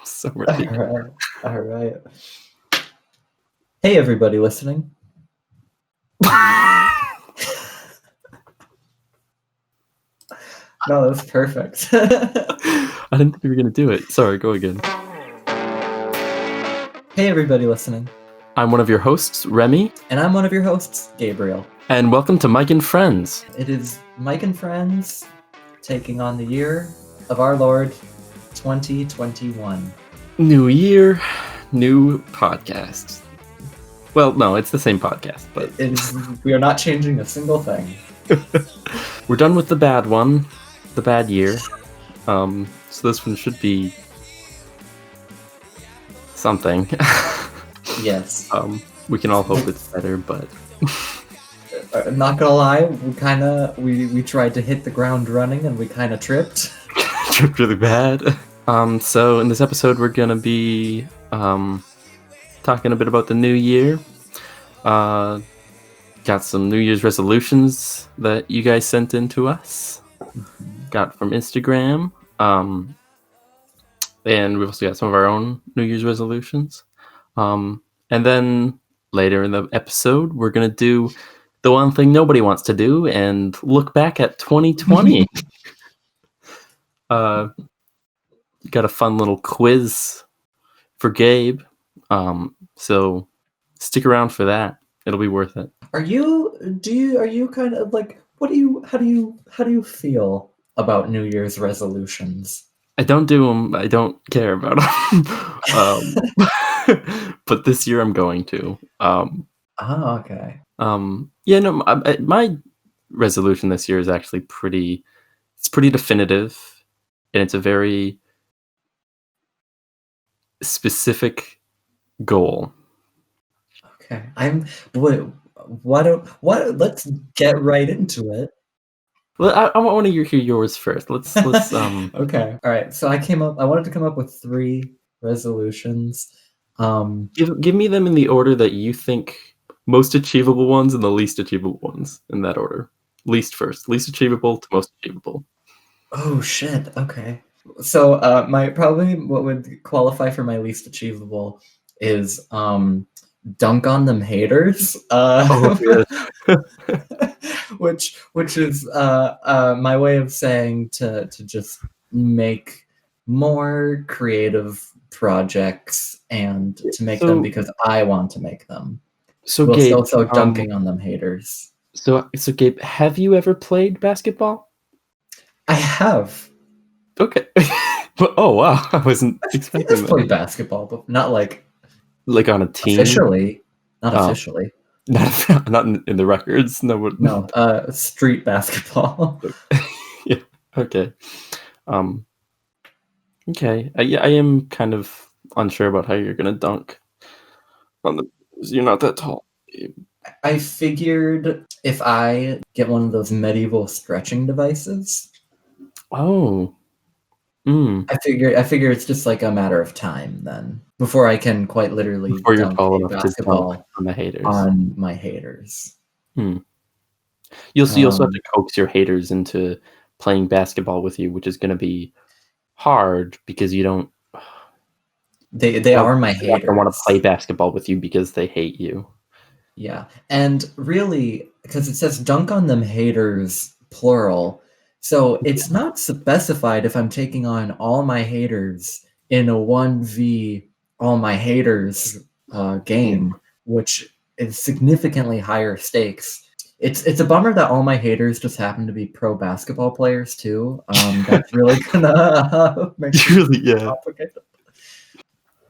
So All ridiculous. right. All right. Hey, everybody listening. No, that's perfect. I didn't think we were going to do it. Sorry, go again. Hey, everybody listening. I'm one of your hosts, Remy. And I'm one of your hosts, Gabriel. And welcome to Mike and Friends. It is Mike and Friends taking on the year of our Lord 2021. New year, new podcast. Well, no, it's the same podcast, but we are not changing a single thing. We're done with the bad one, the bad year. So this one should be something. Yes. We can all hope it's better, but not gonna lie, we tried to hit the ground running and we kind of tripped. tripped really bad. So in this episode, we're gonna be talking a bit about the new year. Got some New Year's resolutions that you guys sent in to us. Got from Instagram. And we've also got some of our own New Year's resolutions. And then later in the episode, we're gonna do the one thing nobody wants to do and look back at 2020. Got a fun little quiz for Gabe. So stick around for that. It'll be worth it. Are you kind of like, how do you feel about New Year's resolutions? I don't do them. I don't care about them. But this year I'm going to. Okay. Yeah, no, my resolution this year is actually pretty definitive, and it's a very specific goal. Okay. Let's get right into it. Well, I want to hear yours first. Let's Okay. All right. So I wanted to come up with 3 resolutions. Give me them in the order that you think most achievable ones and the least achievable ones, in that order. Least first, least achievable to most achievable. Oh shit. Okay. So what would qualify for my least achievable is dunk on them haters. Which is my way of saying to just make more creative projects and to make them because I want to make them. So Whilst Gabe, also dunking on them haters. So Gabe, have you ever played basketball? I have. Okay. Oh wow, I wasn't expecting that. Played basketball, but not like on a team. Officially, not officially. Not in the records. No, street basketball. Yeah. Okay. Okay. I am kind of unsure about how you're gonna dunk on the. You're not that tall. I figured if I get one of those medieval stretching devices. Oh. I figure it's just like a matter of time then before I can quite literally before you're tall enough basketball to dunk on the haters. On my haters. You also have to coax your haters into playing basketball with you, which is going to be hard because you don't. They are my haters. They want to play basketball with you because they hate you. Yeah, and really, because it says dunk on them haters plural, so it's not specified if I'm taking on all my haters in a 1v all my haters game, which is significantly higher stakes. It's a bummer that all my haters just happen to be pro basketball players too. That's really gonna make it really complicated.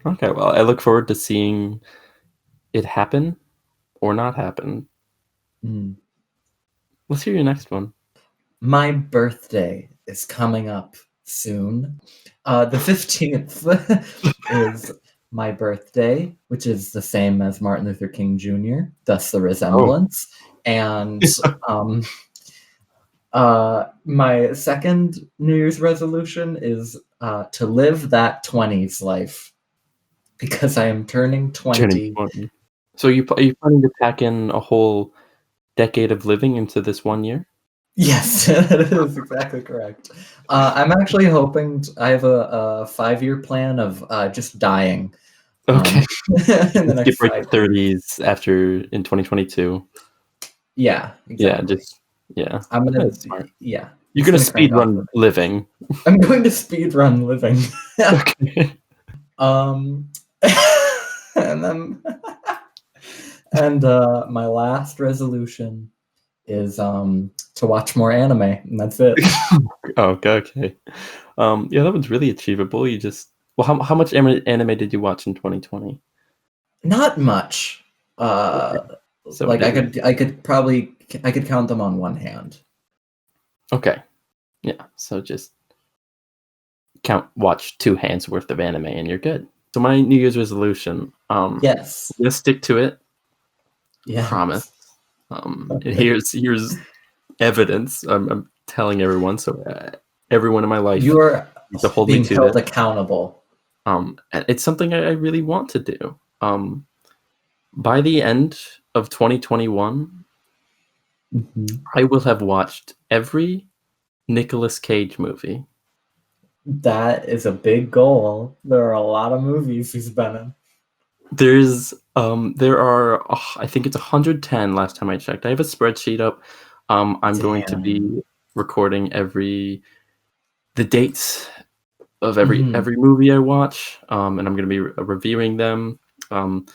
Okay, well, I look forward to seeing it happen or not happen. Let's hear your next one. My birthday is coming up soon. The 15th is my birthday, which is the same as Martin Luther King Jr., thus the resemblance. And my second New Year's resolution is to live that 20s life because I am turning 20. So are you planning to pack in a whole decade of living into this 1 year? Yes, that is exactly correct. I'm actually hoping I have a 5-year plan of just dying Okay. in the Skip next right 5 to years. 30s after in 2022. Yeah, Yeah, exactly. yeah. I'm gonna, That's smart. yeah, You're just gonna gonna crank speed off. run living. I'm going to speed run living. Okay. um, and then and my last resolution is to watch more anime, and that's it. Oh, okay. Yeah, that one's really achievable. You just how much anime did you watch in 2020? Not much. Okay. Uh, So like it is. I could probably I could count them on one hand. Okay. Yeah. So just watch 2 hands worth of anime and you're good. So my New Year's resolution, Yes. I'm gonna stick to it. Promise. Yes. And Okay. here's evidence. I'm telling everyone, so everyone in my life You are needs to hold me being to held this. accountable. And it's something I really want to do. By the end of 2021, Mhm. I will have watched every Nicolas Cage movie. That is a big goal. There are a lot of movies he's been in. There are I think it's 110 last time I checked. I have a spreadsheet up. I'm going to Damn. be recording the dates of Mhm. every movie I watch, and I'm going to be reviewing them, um,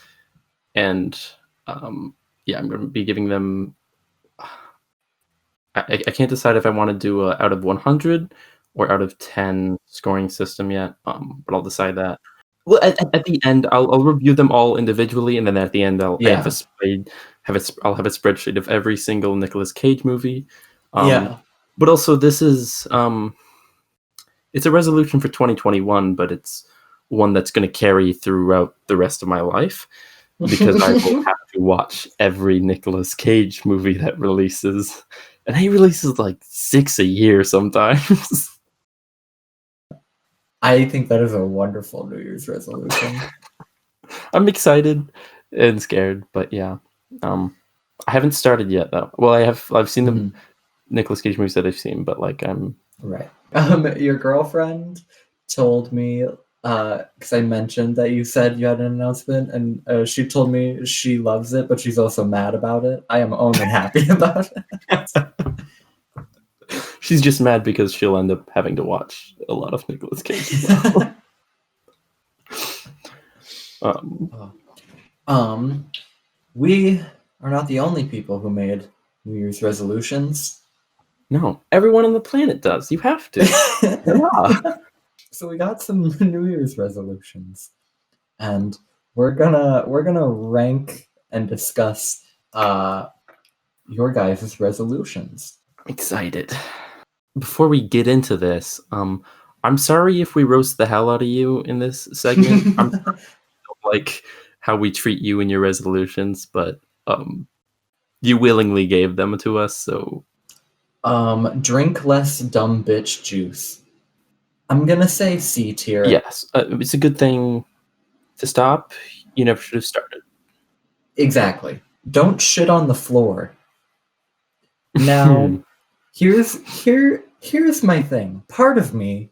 and yeah, I'm going to be giving them. I can't decide if I want to do a out of 100 or out of 10 scoring system yet, but I'll decide that. Well, at the end, I'll review them all individually, and then at the end, Yeah. I'll have a spreadsheet of every single Nicolas Cage movie. Um, Yeah. but also, this is it's a resolution for 2021, but it's one that's going to carry throughout the rest of my life because I will have to watch every Nicolas Cage movie that releases, and he releases like 6 a year sometimes. I think that is a wonderful New Year's resolution. I'm excited and scared, but yeah. I haven't started yet though. Well, I've seen the Mhm. Nicolas Cage movies that I've seen, but like I'm Right. Your girlfriend told me because I mentioned that you said you had an announcement, and she told me she loves it, but she's also mad about it. I am only happy about she's just mad because she'll end up having to watch a lot of Nicolas Cage as well. it. um, Oh. We are not the only people who made New Year's resolutions. no, everyone on the planet does. You have to. Yeah. So we got some New Year's resolutions, and we're gonna rank and discuss your guys' resolutions. I'm excited. Before we get into this, I'm sorry if we roast the hell out of you in this segment. I'm like how we treat you in your resolutions, but you willingly gave them to us, so Drink less dumb bitch juice. I'm gonna say C tier. yes, it's a good thing to stop. You never should have started. Exactly. Don't shit on the floor. Hmm. Now, here's my thing. Part of me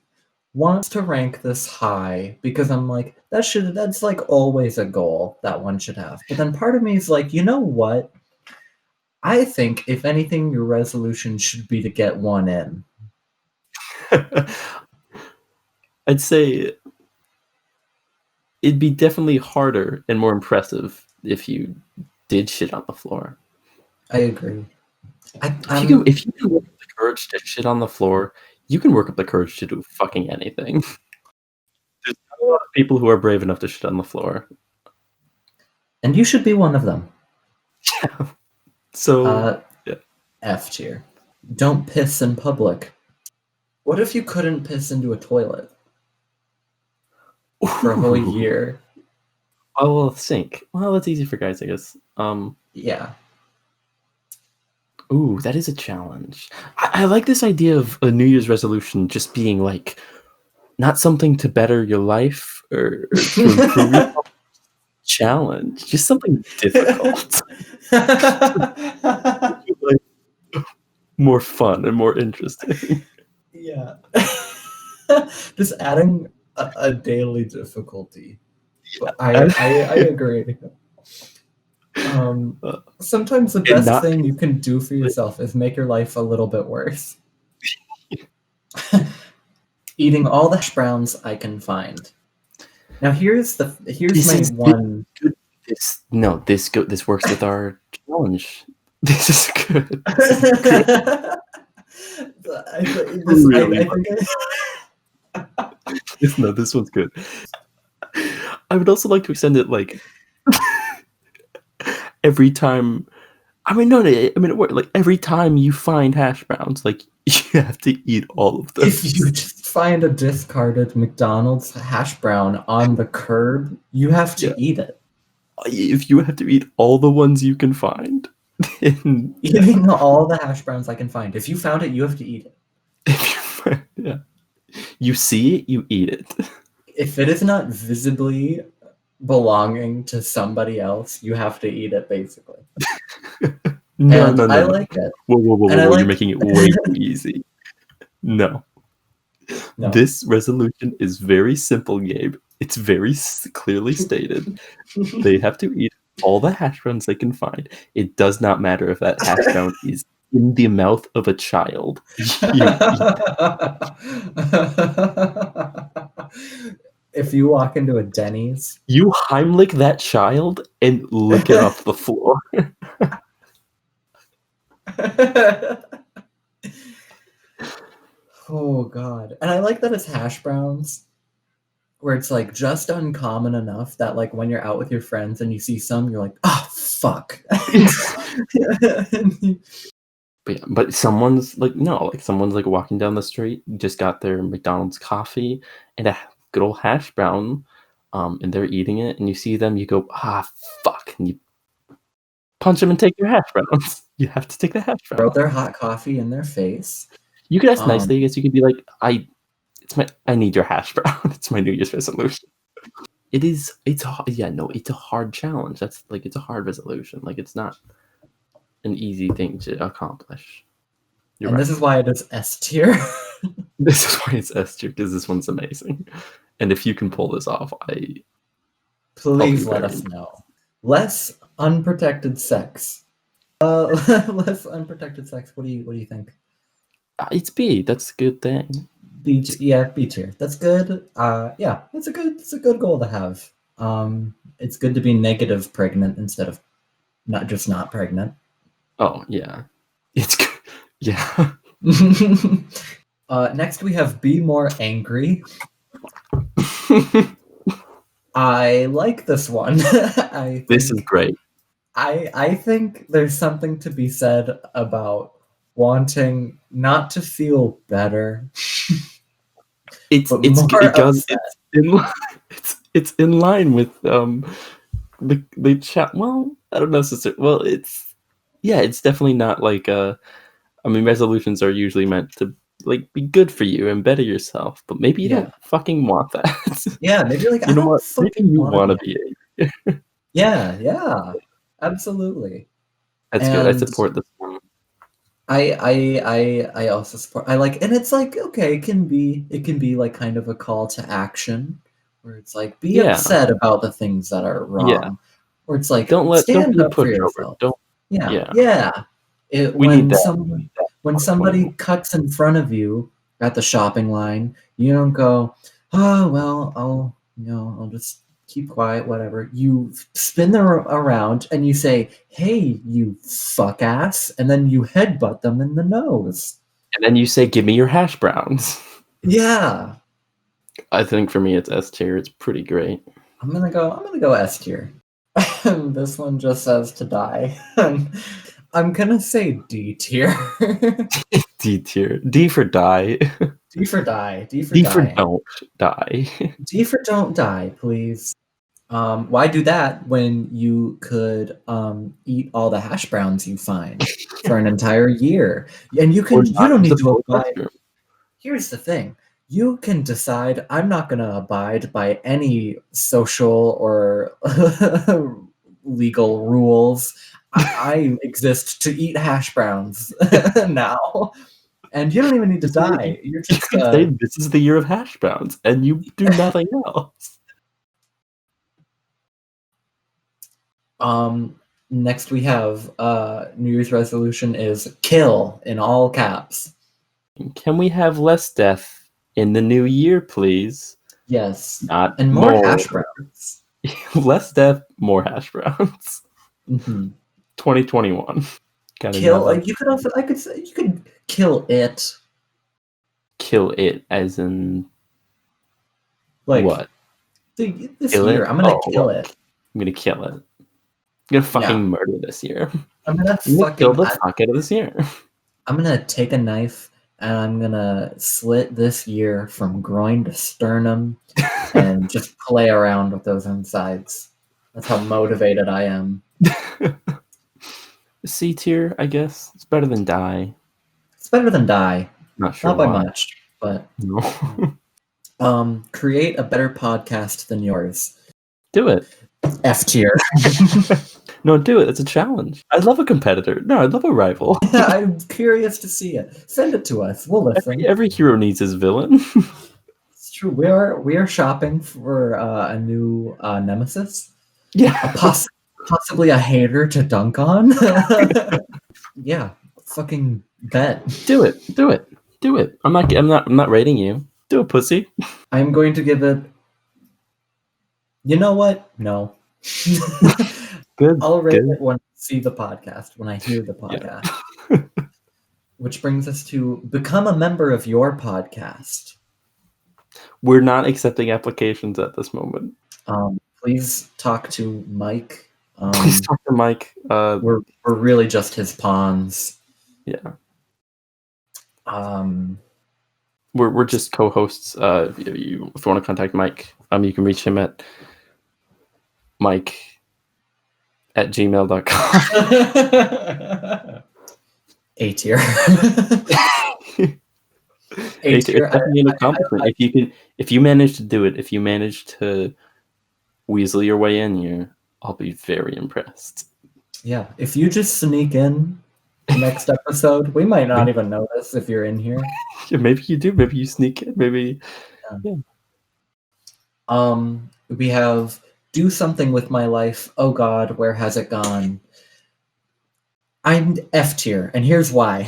wants to rank this high because I'm like, that's like always a goal that one should have. But then part of me is like, you know what? I think if anything, your resolution should be to get one in. I'd say it'd be definitely harder and more impressive if you did shit on the floor. I agree. If you can work up the courage to shit on the floor, you can work up the courage to do fucking anything. There's not a lot of people who are brave enough to shit on the floor. and you should be one of them. So Uh, yeah. F tier. Don't piss in public. What if you couldn't piss into a toilet for a whole Ooh. year? Oh, sink. Well, that's easy for guys, I guess. Yeah. Ooh, that is a challenge. I like this idea of a New Year's resolution just being like not something to better your life or to improve your challenge, just something difficult. Like, more fun and more interesting. Yeah. Just adding a daily difficulty. But I agree. Sometimes the And best not thing you can do for yourself is make your life a little bit worse. Eating all the hash browns I can find. Now here's my one. This works with our challenge. This is good. I think No, this one's good. I would also like to extend it like every time. I mean, no, it works. Like every time you find hash browns, like you have to eat all of them. if you just find a discarded McDonald's hash brown on the curb, you have to eat it. If you have to eat all the ones you can find, then Eating all the hash browns I can find. If you found it, you have to eat it. You see it, you eat it. If it is not visibly belonging to somebody else, you have to eat it, basically. No. I like it. Whoa. You're making it way too easy. No. This resolution is very simple, Gabe. It's very clearly stated. They have to eat all the hash browns they can find. It does not matter if that hash brown is in the mouth of a child. If you walk into a Denny's, you Heimlich that child and lick it off the floor. Oh god. And I like that it's hash browns, where it's like just uncommon enough that like when you're out with your friends and you see some, you're like, oh fuck. But someone's like walking down the street, just got their McDonald's coffee and a good old hash brown, and they're eating it, and you see them, you go, fuck, and you punch them and take their hash browns. You have to take the hash brown. Throw their hot coffee in their face. You could ask nicely, I guess you could be like, I need your hash brown. It's my New Year's resolution. It's a hard challenge. That's like, it's a hard resolution. Like, it's not an easy thing to accomplish. And this is why it is S tier. This is why it's S tier, because this one's amazing. And if you can pull this off, please let us know. Less unprotected sex. Less unprotected sex. What do you think? It's B. That's a good thing. B tier. That's good. Yeah, it's a good goal to have. It's good to be negative pregnant instead of not pregnant. Oh yeah, it's good. Yeah. Next we have be more angry. I like this one. This is great. I think there's something to be said about wanting not to feel better. It's in line with the chat. Well, I don't know, sister. Well, it's definitely not like resolutions are usually meant to like be good for you and better yourself, but maybe you don't fucking want that. Yeah, maybe like you know what? Maybe you want to be angry. Yeah, absolutely. That's good. I support this one. I also support. I like, and it's like, okay, it can be like kind of a call to action, where it's like be upset about the things that are wrong. Yeah. Or it's like don't stand up for yourself. When somebody cuts in front of you at the shopping line, you don't go, oh well, I'll just keep quiet, whatever. You spin them around and you say, hey, you fuck ass, and then you headbutt them in the nose. And then you say, give me your hash browns. Yeah. I think for me it's S tier. It's pretty great. I'm gonna go S tier. This one just says to die. I'm gonna say D tier. D tier. D for die. D for die. D for don't die. D for don't die, please. Why do that when you could eat all the hash browns you find for an entire year? And you don't need to abide. Here's the thing. You can decide, I'm not going to abide by any social or legal rules. I exist to eat hash browns now, and you don't even need to die. You're You just can say this is the year of hash browns, and you do nothing else. Next we have New Year's resolution is kill in all caps. Can we have less death in the new year, please? Yes, Not and more hash browns. Less death, more hash browns. Mm-hmm. 2021. Kill. You could also. I could say you could kill it. Kill it, as in like what? This Kill year, it? I'm gonna kill it. I'm gonna kill it. I'm gonna fucking murder this year. I'm gonna kill the fuck out of this year. I'm gonna take a knife and I'm gonna slit this year from groin to sternum and just play around with those insides. That's how motivated I am. C tier, I guess. It's better than die. It's better than die. Not sure. Not by much, but no. Create a better podcast than yours. Do it. F tier. No, do it. It's a challenge. I'd love a competitor. No, I'd love a rival. I'm curious to see it. Send it to us. We'll listen. Every hero needs his villain. It's true. We are shopping for a new nemesis. Yeah. Possibly a hater to dunk on. Yeah. Fucking bet. Do it. Do it. Do it. I'm not rating you. Do it, pussy. I'm going to give it. You know what? No. Good. I'll rate it when I see the podcast, when I hear the podcast. Yeah. Which brings us to become a member of your podcast. We're not accepting applications at this moment. Please talk to Mike. Please talk to Mike. We're really just his pawns. Yeah. We're just co-hosts. If you want to contact Mike, you can reach him at mike@gmail.com. A tier. A tier. Definitely an accomplishment. If you manage to do it, if you manage to weasel your way in here, I'll be very impressed. Yeah, if you just sneak in the next episode, we might not even notice if you're in here. Yeah, maybe you do. Maybe you sneak in. Maybe. Yeah. We have do something with my life. Oh God, where has it gone? I'm F tier, and here's why.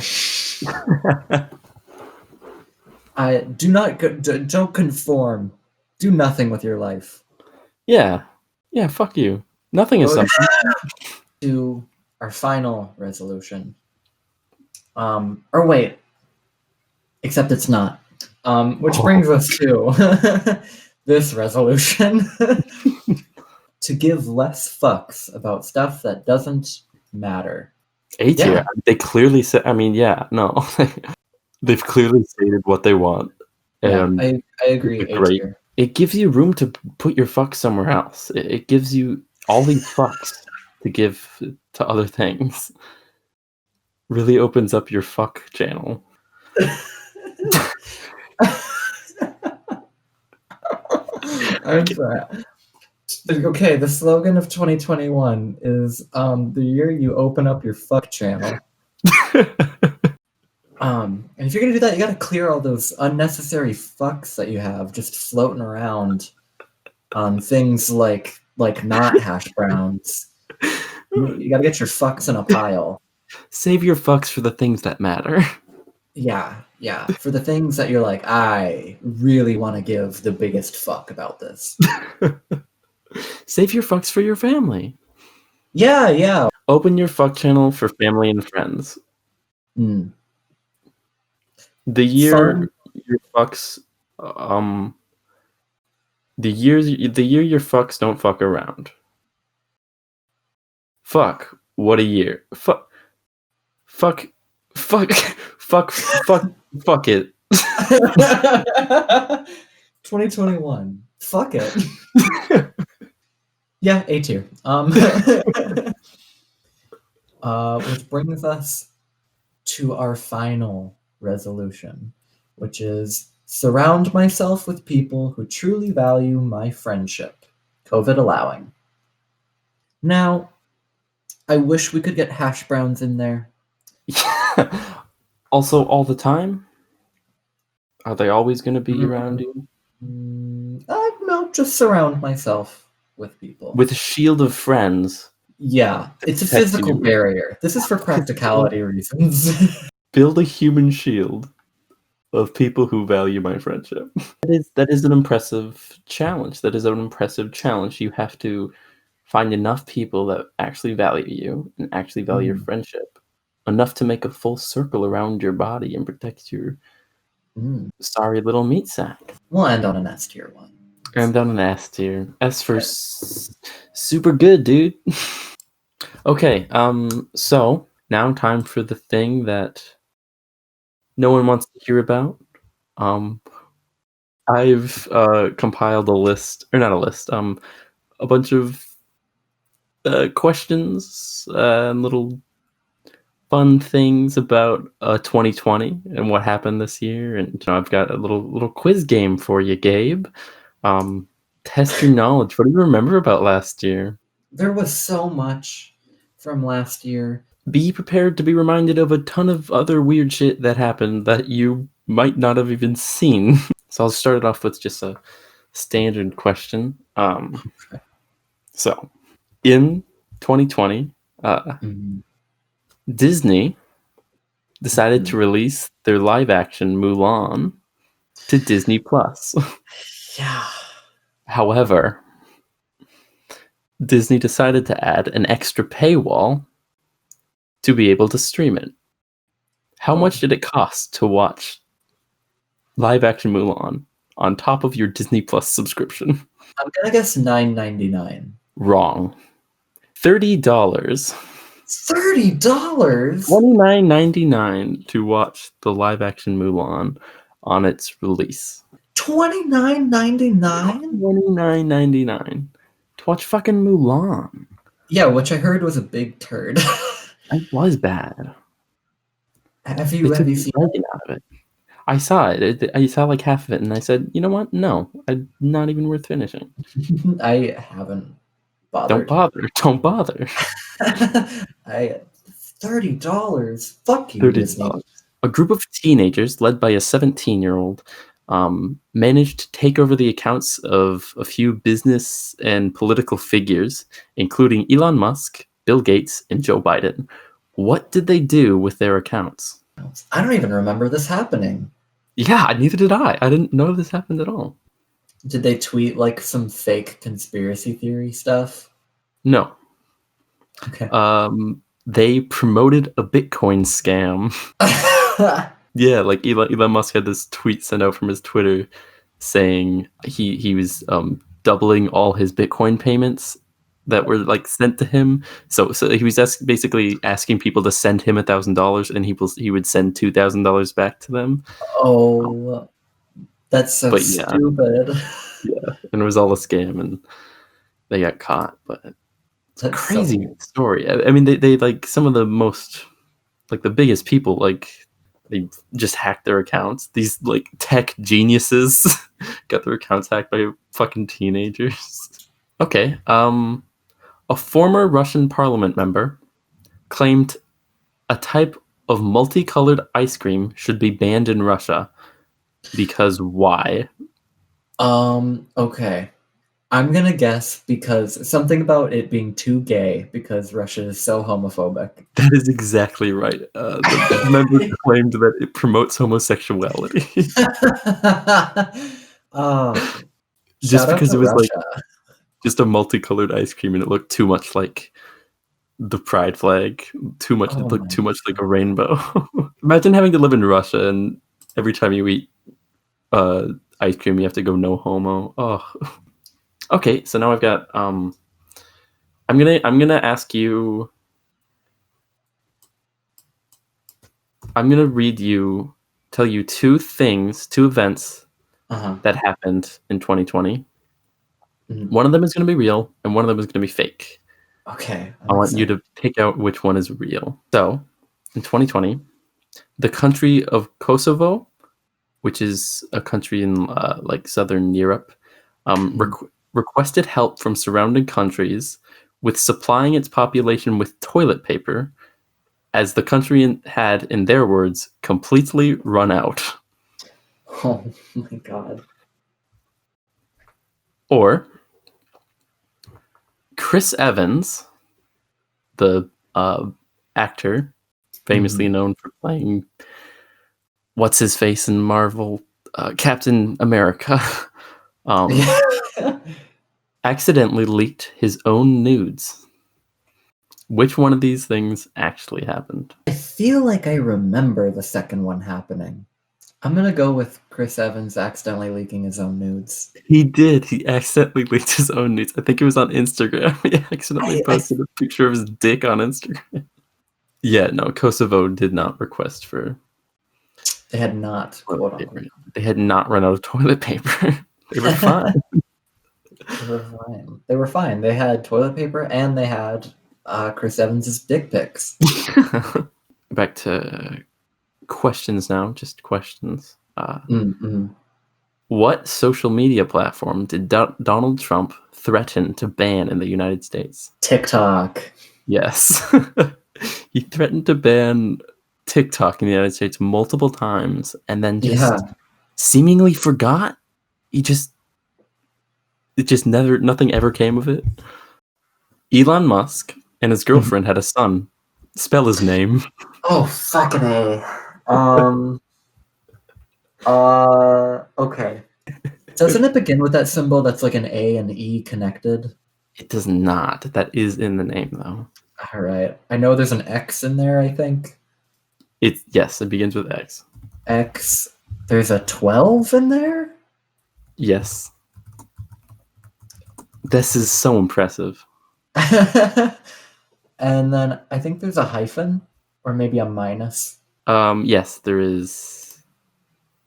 Don't conform. Do nothing with your life. Yeah. Fuck you. Nothing is something. To our final resolution. Or wait. Except it's not. Which brings us to this resolution. To give less fucks about stuff that doesn't matter. A tier. Yeah. They clearly said. No. They've clearly stated what they want. And I agree. A tier. It gives you room to put your fuck somewhere else. It gives you all these fucks to give to other things. Really opens up your fuck channel. Okay, the slogan of 2021 is the year you open up your fuck channel. And if you're gonna do that, you gotta clear all those unnecessary fucks that you have just floating around on things like not hash browns. You gotta get your fucks in a pile. Save your fucks for the things that matter. Yeah. For the things that you're like, I really want to give the biggest fuck about this. Save your fucks for your family. Yeah. Open your fuck channel for family and friends. The year your fucks, the year your fucks don't fuck around. Fuck! What a year! Fuck it. 2021. Fuck it. Yeah, A tier. Which brings us to our final resolution, which is surround myself with people who truly value my friendship, COVID allowing. Now, I wish we could get hash browns in there. Also, all the time? Are they always going to be around you? No, just surround myself with people. With a shield of friends. Yeah, it's a Protect physical you. barrier. This is for practicality reasons. Build a human shield of people who value my friendship. That is an impressive challenge. That is an impressive challenge. You have to find enough people that actually value you and actually value your friendship. Enough to make a full circle around your body and protect your sorry little meat sack. We'll end on an S tier one. I'm down an S tier. S for super good, dude. Okay, so now time for the thing that no one wants to hear about. I've compiled a list, or not a list, a bunch of questions and little fun things about 2020 and what happened this year. And I've got a little quiz game for you, Gabe. Test your knowledge. What do you remember about last year? There was so much from last year. Be prepared to be reminded of a ton of other weird shit that happened that you might not have even seen. So I'll start it off with just a standard question. So in 2020, Disney decided to release their live action Mulan to Disney Plus. Yeah. However, Disney decided to add an extra paywall to be able to stream it. How much did it cost to watch live action Mulan on top of your Disney Plus subscription? I'm gonna guess $9.99. Wrong. $30. $30? $29.99 to watch the live action Mulan on its release. $29.99? $29.99 to watch fucking Mulan. Yeah, which I heard was a big turd. It was bad. Have you seen it? Out of it? I saw it. I saw like half of it, and I said, "You know what? No, not even worth finishing." I haven't bothered. Don't bother. $30. Fuck you, $30. Disney. A group of teenagers, led by a 17-year-old, managed to take over the accounts of a few business and political figures, including Elon Musk, Bill Gates, and Joe Biden. What did they do with their accounts? I don't even remember this happening. Yeah, neither did I. I didn't know this happened at all. Did they tweet like some fake conspiracy theory stuff? No. Okay. They promoted a Bitcoin scam. Yeah, like Elon Musk had this tweet sent out from his Twitter saying he was doubling all his Bitcoin payments that were like sent to him. So he was basically asking people to send him $1,000, and he would send $2,000 back to them. Oh, that's so stupid. Yeah, and it was all a scam, and they got caught. But it's a crazy story. I mean, they like some of the most, like the biggest people, like they just hacked their accounts. These like tech geniuses got their accounts hacked by fucking teenagers. Okay. A former Russian parliament member claimed a type of multicolored ice cream should be banned in Russia. Because why? Okay. I'm gonna guess because something about it being too gay, because Russia is so homophobic. That is exactly right. The member claimed that it promotes homosexuality. Just because it was Russia. Like just a multicolored ice cream, and it looked too much like the pride flag. Too much. It looked too much like a rainbow. Imagine having to live in Russia, and every time you eat ice cream, you have to go no homo. Oh. Okay, so now I've got. I'm gonna ask you. I'm gonna tell you two events that happened in 2020. One of them is going to be real, and one of them is going to be fake. Okay. I want you to pick out which one is real. So, in 2020, the country of Kosovo, which is a country in like southern Europe, requested help from surrounding countries with supplying its population with toilet paper, as the country had, in their words, completely run out. Oh my god. Or Chris Evans, the actor, famously known for playing what's his face in Marvel, Captain America, accidentally leaked his own nudes. Which one of these things actually happened? I feel like I remember the second one happening. I'm gonna go with Chris Evans accidentally leaking his own nudes. He did. He accidentally leaked his own nudes. I think it was on Instagram. He accidentally posted a picture of his dick on Instagram. Yeah, no, Kosovo did not request for... They had not, quote unquote. They had not run out of toilet paper. They were fine. They were fine. They had toilet paper and they had Chris Evans' dick pics. Back to questions now, just questions. What social media platform did Donald Trump threaten to ban in the United States? TikTok. Yes. He threatened to ban TikTok in the United States multiple times and then just seemingly forgot. Nothing ever came of it. Elon Musk and his girlfriend had a son. Spell his name. Oh, fucking A. Okay. Doesn't it begin with that symbol that's like an A and E connected? It does not. That is in the name, though. All right. I know there's an X in there, I think. Yes, it begins with X. X. There's a 12 in there? Yes. This is so impressive. And then I think there's a hyphen or maybe a minus. Yes, there is.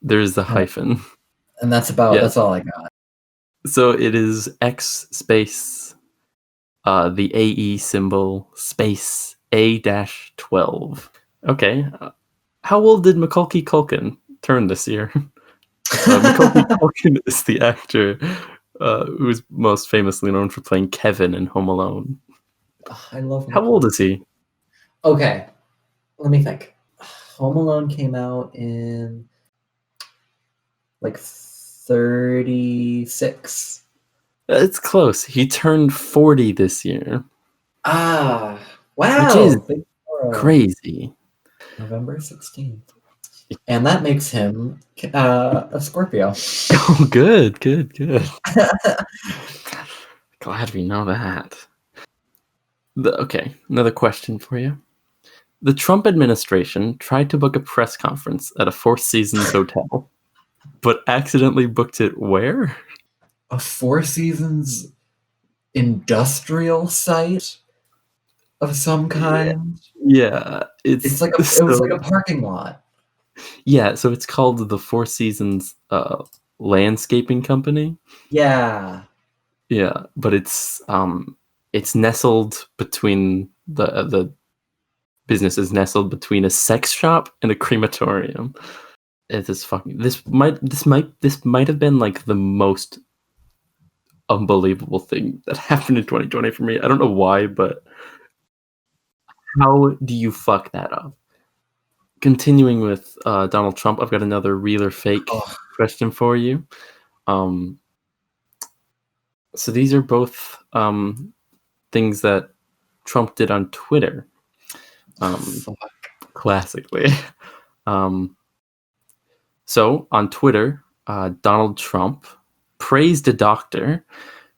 There's the hyphen. And that's that's all I got. So it is X space the AE symbol space A-12. Okay. How old did Macaulay Culkin turn this year? Macaulay Culkin is the actor who's most famously known for playing Kevin in Home Alone. I love How old is he? Okay. Let me think. Home Alone came out in like 36. It's close. He turned 40 this year. Ah, wow. Which is crazy. November 16th. And that makes him a Scorpio. Oh, good. Glad we know that. Okay, another question for you. The Trump administration tried to book a press conference at a Four Seasons hotel, but accidentally booked it where? A Four Seasons industrial site of some kind? Yeah. It was like a parking lot. Yeah, so it's called the Four Seasons Landscaping Company. Yeah. Yeah, but it's nestled between the business is nestled between a sex shop and a crematorium. It is fucking this might have been like the most unbelievable thing that happened in 2020 for me. I don't know why, but how do you fuck that up? Continuing with Donald Trump, I've got another real or fake question for you. So these are both things that Trump did on Twitter. Classically. So on Twitter, Donald Trump praised a doctor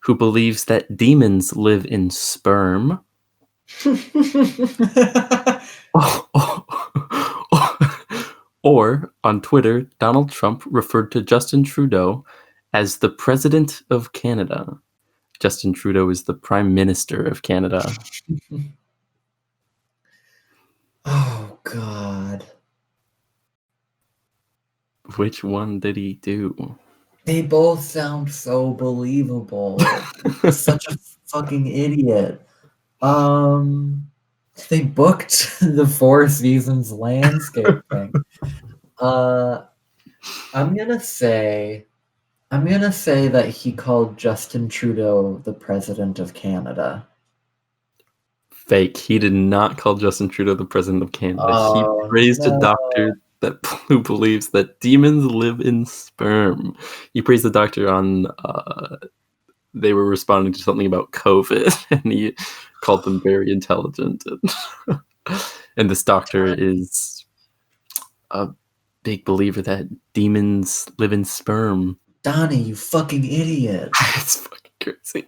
who believes that demons live in sperm. Or on Twitter, Donald Trump referred to Justin Trudeau as the President of Canada. Justin Trudeau is the Prime Minister of Canada. Oh, God. Which one did he do? They both sound so believable. Such a fucking idiot. They booked the Four Seasons landscaping. I'm gonna say that he called Justin Trudeau the President of Canada. fake. He did not call Justin Trudeau the president of Canada. He Oh, praised a no. doctor who believes that demons live in sperm. He praised the doctor on they were responding to something about COVID, and he called them very intelligent. And this doctor is a big believer that demons live in sperm. Donnie, you fucking idiot. It's fucking crazy.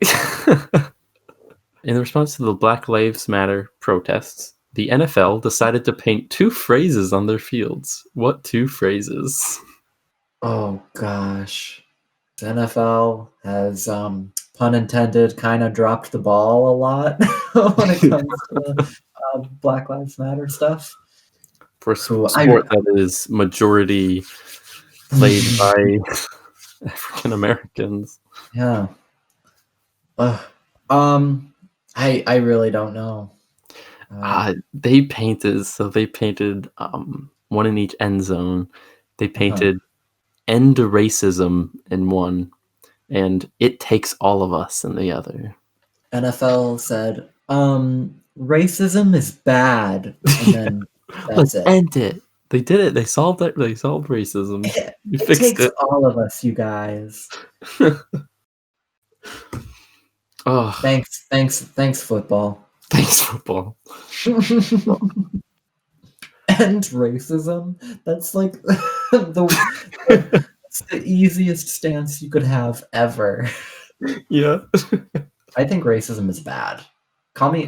In response to the Black Lives Matter protests, the NFL decided to paint 2 phrases on their fields. What 2 phrases? Oh gosh. The NFL has, pun intended, kind of dropped the ball a lot when it comes to Black Lives Matter stuff. For a sport that is majority played by African Americans. Yeah. I really don't know. They painted one in each end zone. They painted end racism in one, and it takes all of us in the other. NFL said, racism is bad, and then that's it. End it. They did it. They solved it. They solved racism. It takes all of us, you guys. Oh, thanks, football. Thanks, football. And racism. That's like that's the easiest stance you could have ever. Yeah. I think racism is bad. Call me,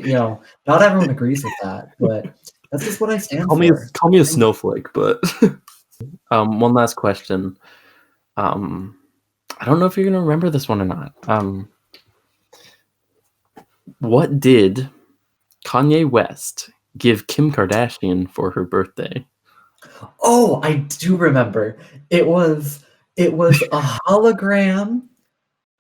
not everyone agrees with that, but that's just what I stand for. Call me a snowflake, but one last question. I don't know if you're gonna remember this one or not. What did Kanye West give Kim Kardashian for her birthday? Oh, I do remember. It was a hologram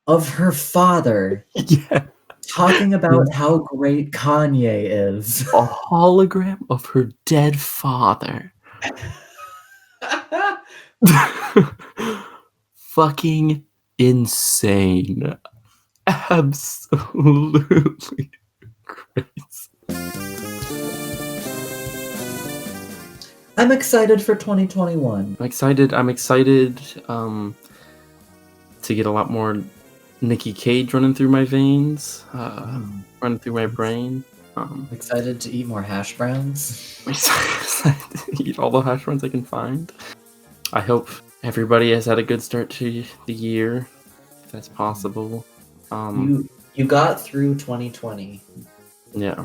of her father. Yeah. Talking about how great Kanye is. A hologram of her dead father. Fucking insane. Absolutely crazy. I'm excited for 2021. I'm excited to get a lot more Nicky Cage running through my veins, running through my brain. I'm excited to eat more hash browns. I'm excited to eat all the hash browns I can find. I hope everybody has had a good start to the year, if that's possible. You got through 2020. Yeah.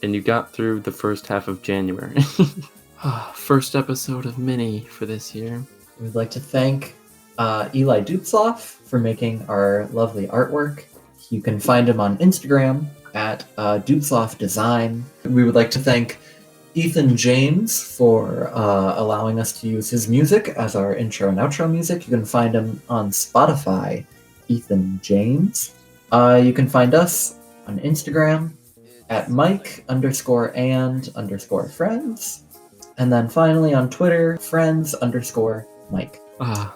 And you got through the first half of January. First episode of Mini for this year. We'd like to thank Eli Dupsloff for making our lovely artwork. You can find him on Instagram at Dupsloff Design. We would like to thank Ethan James for allowing us to use his music as our intro and outro music. You can find him on Spotify, Ethan James. You can find us on Instagram at Mike_and_friends. And then finally on Twitter, friends_Mike.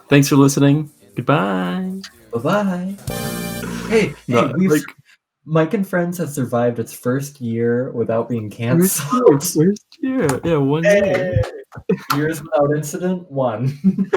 Thanks for listening. Goodbye. Bye-bye. Hey, Mike and Friends have survived its first year without being canceled. First year. Yeah, 1 year. Years without incident, 1.